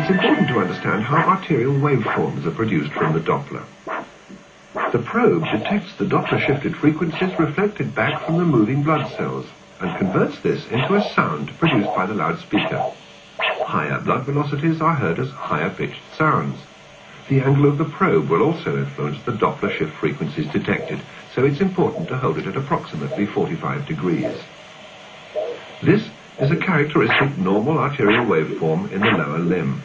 It's important to understand how arterial waveforms are produced from the Doppler. The probe detects the Doppler-shifted frequencies reflected back from the moving blood cells and converts this into a sound produced by the loudspeaker. Higher blood velocities are heard as higher-pitched sounds. The angle of the probe will also influence the Doppler shift frequencies detected, so it's important to hold it at approximately 45 degrees. This is a characteristic normal arterial waveform in the lower limb.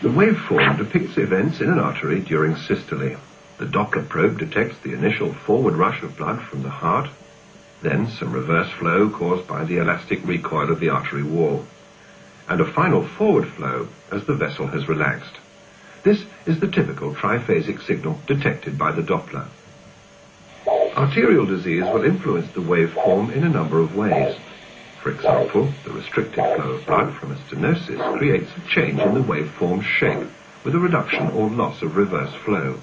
The waveform depicts events in an artery during systole. The Doppler probe detects the initial forward rush of blood from the heart, then some reverse flow caused by the elastic recoil of the artery wall, and a final forward flow as the vessel has relaxed. This is the typical triphasic signal detected by the Doppler. Arterial disease will influence the waveform in a number of ways. For example, the restricted flow of blood from a stenosis creates a change in the waveform's shape, with a reduction or loss of reverse flow.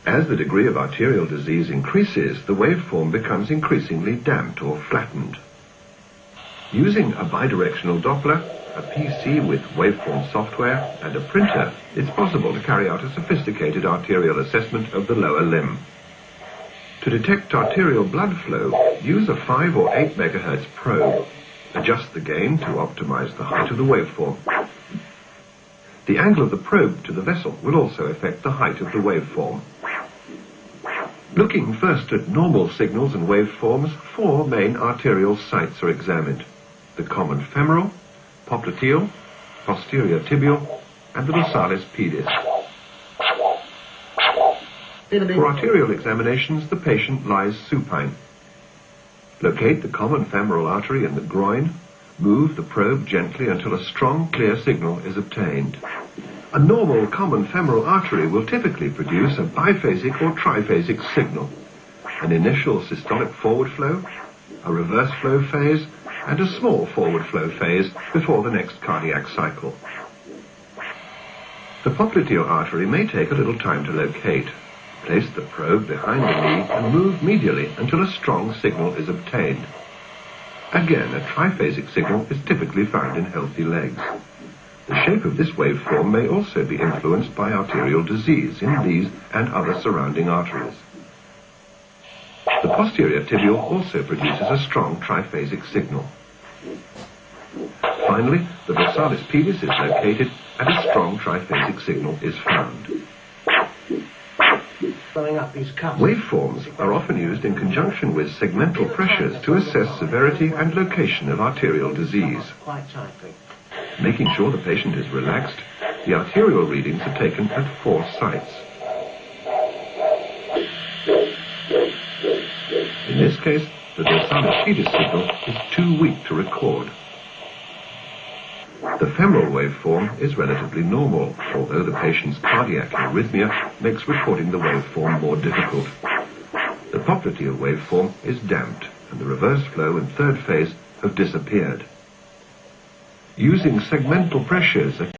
As the degree of arterial disease increases, the waveform becomes increasingly damped or flattened. Using a bidirectional Doppler, a PC with waveform software, and a printer, it's possible to carry out a sophisticated arterial assessment of the lower limb. To detect arterial blood flow, use a 5 or 8 MHz probe. Adjust the gain to optimize the height of the waveform. The angle of the probe to the vessel will also affect the height of the waveform. Looking first at normal signals and waveforms, 4 main arterial sites are examined: the common femoral, popliteal, posterior tibial, and the dorsalis pedis. For arterial examinations, the patient lies supine. Locate the common femoral artery in the groin. Move the probe gently until a strong, clear signal is obtained. A normal common femoral artery will typically produce a biphasic or triphasic signal: an initial systolic forward flow, a reverse flow phase, and a small forward flow phase before the next cardiac cycle. The popliteal artery may take a little time to locate. Place the probe behind the knee and move medially until a strong signal is obtained. Again, a triphasic signal is typically found in healthy legs. The shape of this waveform may also be influenced by arterial disease in these and other surrounding arteries. The posterior tibial also produces a strong triphasic signal. Finally, the dorsalis pedis is located and a strong triphasic signal is found. Waveforms are often used in conjunction with segmental pressures to assess severity and location of arterial disease. Making sure the patient is relaxed, the arterial readings are taken at 4 sites. In this case, the dorsalis pedis signal is too weak to record. The femoral waveform is relatively normal, although the patient's cardiac arrhythmia makes recording the waveform more difficult. The popliteal waveform is damped, and the reverse flow and third phase have disappeared. Using segmental pressures, a